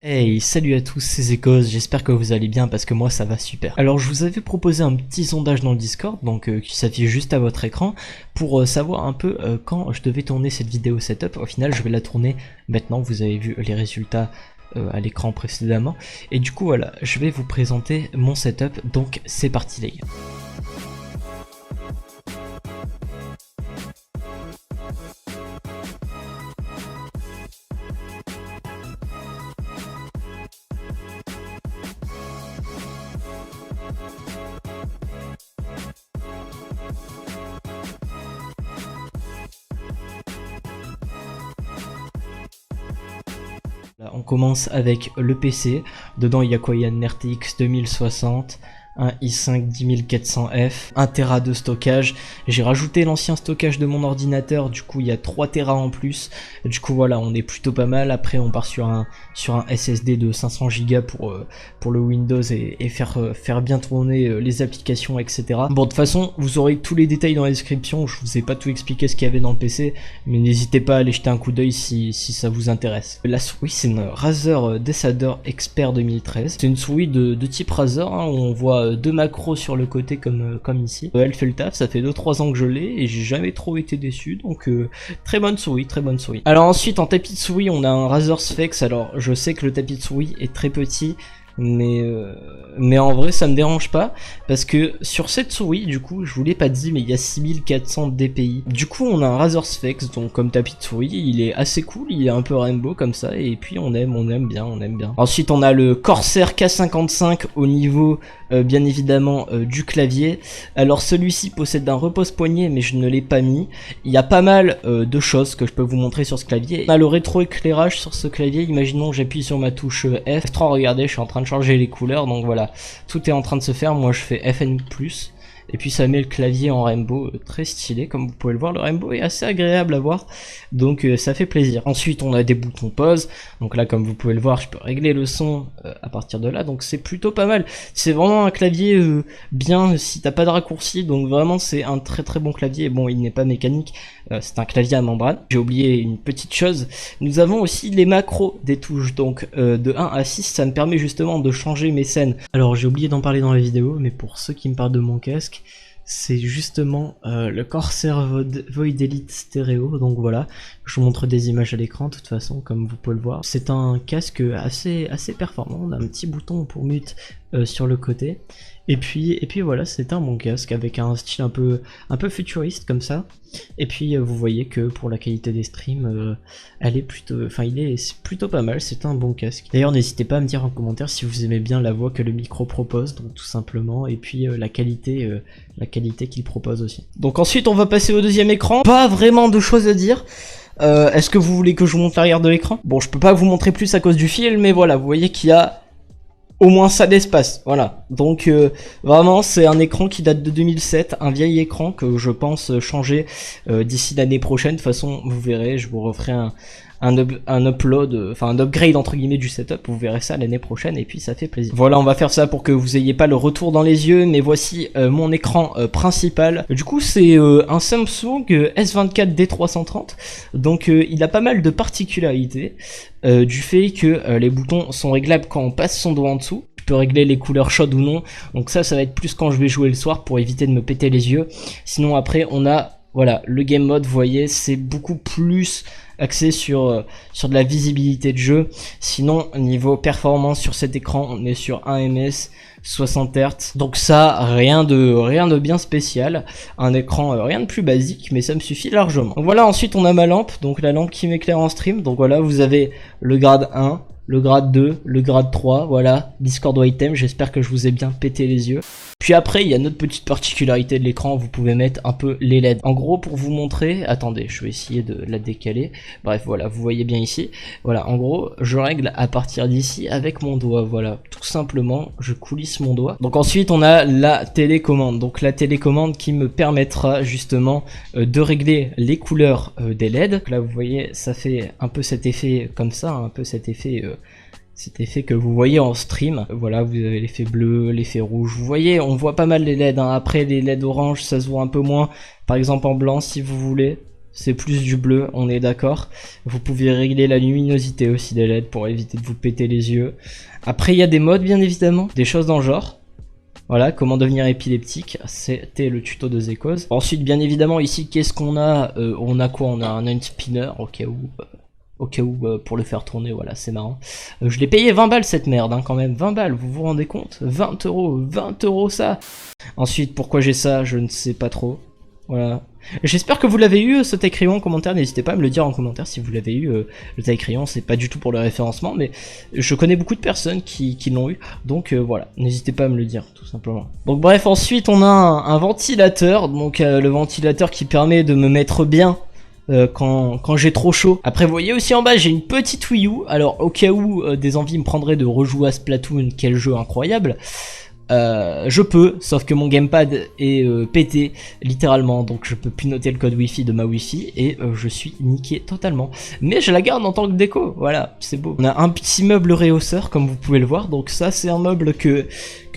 Hey, salut à tous, c'est Zekos, j'espère que vous allez bien parce que moi ça va super. Alors je vous avais proposé un petit sondage dans le Discord, donc qui s'affiche juste à votre écran, pour savoir un peu quand je devais tourner cette vidéo setup. Au final je vais la tourner maintenant, vous avez vu les résultats à l'écran précédemment. Et du coup voilà, je vais vous présenter mon setup, donc c'est parti les gars. Là, on commence avec le PC, dedans il y a quoi? Il y a une RTX 2060, un i5 10400F, 1 Tera de stockage. J'ai rajouté l'ancien stockage de mon ordinateur, du coup il y a 3 Tera en plus. Du coup voilà, on est plutôt pas mal. Après on part sur un SSD de 500 Go pour le Windows et faire bien tourner les applications, etc. Bon, de toute façon, vous aurez tous les détails dans la description. Je vous ai pas tout expliqué ce qu'il y avait dans le PC, mais n'hésitez pas à aller jeter un coup d'œil si ça vous intéresse. La souris, c'est une Razer Decider Expert 2013. C'est une souris de type Razer, hein, où on voit deux macros sur le côté comme ici. Elle fait le taf, ça fait 2-3 ans que je l'ai et j'ai jamais trop été déçu, donc très bonne souris, très bonne souris. Alors ensuite, en tapis de souris, on a un Razer Sphex. Alors je sais que le tapis de souris est très petit, mais en vrai ça me dérange pas, parce que sur cette souris, du coup je vous l'ai pas dit, mais il y a 6400 dpi. Du coup on a un Razer Sphex, donc comme tapis de souris, il est assez cool, il est un peu rainbow comme ça, et puis on aime bien. Ensuite on a le Corsair K55 au niveau bien évidemment du clavier. Alors celui-ci possède un repose-poignet, mais je ne l'ai pas mis. Il y a pas mal de choses que je peux vous montrer sur ce clavier. On a le rétroéclairage sur ce clavier. Imaginons que j'appuie sur ma touche F3, regardez, je suis en train de changer les couleurs, donc voilà, tout est en train de se faire. Moi je fais FN+, et puis ça met le clavier en rainbow, très stylé. Comme vous pouvez le voir, le rainbow est assez agréable à voir, donc ça fait plaisir. Ensuite on a des boutons pause, donc là comme vous pouvez le voir, je peux régler le son à partir de là, donc c'est plutôt pas mal. C'est vraiment un clavier bien si t'as pas de raccourci, donc vraiment c'est un très bon clavier. Bon, il n'est pas mécanique, c'est un clavier à membrane. J'ai oublié une petite chose, nous avons aussi les macros des touches, donc de 1 à 6, ça me permet justement de changer mes scènes. Alors j'ai oublié d'en parler dans la vidéo, mais pour ceux qui me parlent de mon casque, c'est justement le Corsair Void Elite Stereo. Donc voilà, je vous montre des images à l'écran de toute façon, comme vous pouvez le voir. C'est un casque assez performant. On a un petit bouton pour mute sur le côté. Et puis voilà, c'est un bon casque avec un style un peu futuriste comme ça. Et puis vous voyez que pour la qualité des streams, elle est plutôt, enfin il est plutôt pas mal. C'est un bon casque. D'ailleurs n'hésitez pas à me dire en commentaire si vous aimez bien la voix que le micro propose, donc tout simplement, et puis la qualité qu'il propose aussi. Donc ensuite on va passer au deuxième écran. Pas vraiment de choses à dire. Est-ce que vous voulez que je vous montre l'arrière de l'écran? Bon, je peux pas vous montrer plus à cause du fil, mais voilà, vous voyez qu'il y a au moins ça d'espace, voilà. Donc vraiment c'est un écran qui date de 2007, un vieil écran que je pense changer d'ici l'année prochaine. De toute façon vous verrez, je vous referai un upload, enfin un upgrade entre guillemets du setup, vous verrez ça l'année prochaine, et puis ça fait plaisir. Voilà, on va faire ça pour que vous ayez pas le retour dans les yeux, mais voici mon écran principal. Du coup c'est un Samsung S24 D330, donc il a pas mal de particularités, du fait que les boutons sont réglables quand on passe son doigt en dessous. Je peux régler les couleurs chaudes ou non, donc ça va être plus quand je vais jouer le soir pour éviter de me péter les yeux. Sinon après on a, voilà, le game mode, vous voyez, c'est beaucoup plus axé sur de la visibilité de jeu. Sinon niveau performance sur cet écran, on est sur 1 ms 60 Hz, donc ça rien de bien spécial, un écran rien de plus basique, mais ça me suffit largement. Donc voilà, ensuite on a ma lampe, donc la lampe qui m'éclaire en stream. Donc voilà, vous avez le grade 1, le grade 2, le grade 3, voilà, Discord Item, j'espère que je vous ai bien pété les yeux. Puis après, il y a une autre petite particularité de l'écran, vous pouvez mettre un peu les LED. En gros, pour vous montrer, attendez, je vais essayer de la décaler. Bref, voilà, vous voyez bien ici. Voilà, en gros, je règle à partir d'ici avec mon doigt, voilà, tout simplement, je coulisse mon doigt. Donc ensuite, on a la télécommande. Donc la télécommande qui me permettra justement de régler les couleurs des LED. Donc là, vous voyez, ça fait un peu cet effet comme ça, un peu cet effet que vous voyez en stream. Voilà, vous avez l'effet bleu, l'effet rouge, vous voyez, on voit pas mal les LED, hein. Après les LED orange ça se voit un peu moins, par exemple en blanc si vous voulez, c'est plus du bleu, on est d'accord. Vous pouvez régler la luminosité aussi des LED pour éviter de vous péter les yeux. Après il y a des modes bien évidemment, des choses dans le genre. Voilà, comment devenir épileptique, c'était le tuto de Zekos. Ensuite bien évidemment ici qu'est-ce qu'on a, on a quoi, on a un hand spinner au cas où pour le faire tourner, voilà c'est marrant. Je l'ai payé 20 balles cette merde hein, quand même, 20 balles, vous vous rendez compte, 20 euros ça. Ensuite pourquoi j'ai ça, je ne sais pas trop. Voilà. J'espère que vous l'avez eu ce taille crayon en commentaire, n'hésitez pas à me le dire en commentaire si vous l'avez eu, le taille crayon, c'est pas du tout pour le référencement, mais je connais beaucoup de personnes qui l'ont eu, donc voilà, n'hésitez pas à me le dire, tout simplement. Donc bref, ensuite on a un ventilateur, donc le ventilateur qui permet de me mettre bien quand j'ai trop chaud. Après vous voyez aussi en bas j'ai une petite Wii U, alors au cas où des envies me prendraient de rejouer à Splatoon, quel jeu incroyable. Je peux, sauf que mon gamepad est pété littéralement, donc je peux plus noter le code wifi de ma wifi et je suis niqué totalement. Mais je la garde en tant que déco, voilà, c'est beau. On a un petit meuble rehausseur comme vous pouvez le voir, donc ça c'est un meuble que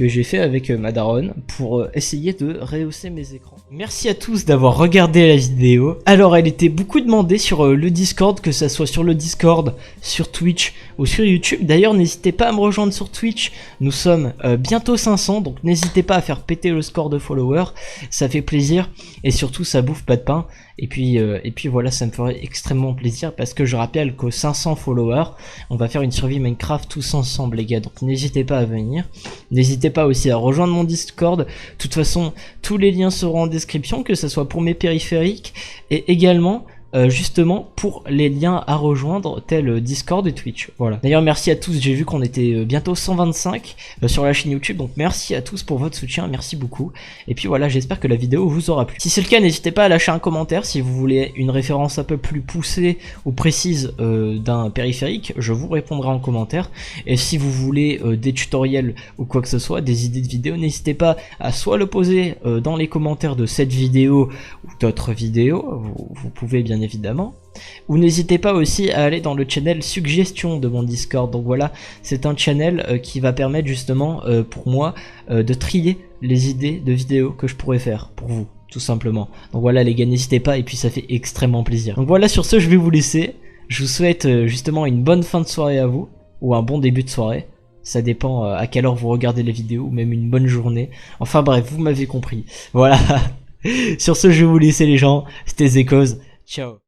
j'ai fait avec ma daronne pour essayer de rehausser mes écrans. Merci à tous d'avoir regardé la vidéo. Alors elle était beaucoup demandée sur le Discord, que ça soit sur le Discord, sur Twitch ou sur YouTube. D'ailleurs n'hésitez pas à me rejoindre sur Twitch, nous sommes bientôt 500, donc n'hésitez pas à faire péter le score de followers, ça fait plaisir et surtout ça bouffe pas de pain. Et puis voilà, ça me ferait extrêmement plaisir parce que je rappelle qu'aux 500 followers, on va faire une survie Minecraft tous ensemble les gars, donc n'hésitez pas à venir. N'hésitez pas aussi à rejoindre mon Discord, de toute façon tous les liens seront en description, que ce soit pour mes périphériques et également justement pour les liens à rejoindre tels Discord et Twitch. Voilà. D'ailleurs merci à tous, j'ai vu qu'on était bientôt 125 sur la chaîne YouTube, donc merci à tous pour votre soutien, merci beaucoup. Et puis voilà, j'espère que la vidéo vous aura plu. Si c'est le cas, n'hésitez pas à lâcher un commentaire si vous voulez une référence un peu plus poussée ou précise d'un périphérique, je vous répondrai en commentaire. Et si vous voulez des tutoriels ou quoi que ce soit, des idées de vidéos, n'hésitez pas à soit le poser dans les commentaires de cette vidéo ou d'autres vidéos, vous pouvez bien évidemment, ou n'hésitez pas aussi à aller dans le channel suggestion de mon Discord. Donc voilà, c'est un channel qui va permettre justement pour moi de trier les idées de vidéos que je pourrais faire pour vous, tout simplement. Donc voilà les gars, n'hésitez pas, et puis ça fait extrêmement plaisir. Donc voilà, sur ce je vais vous laisser, je vous souhaite justement une bonne fin de soirée à vous, ou un bon début de soirée, ça dépend à quelle heure vous regardez les vidéos, ou même une bonne journée, enfin bref, vous m'avez compris. Voilà. Sur ce je vais vous laisser les gens, c'était Zekos. Ciao.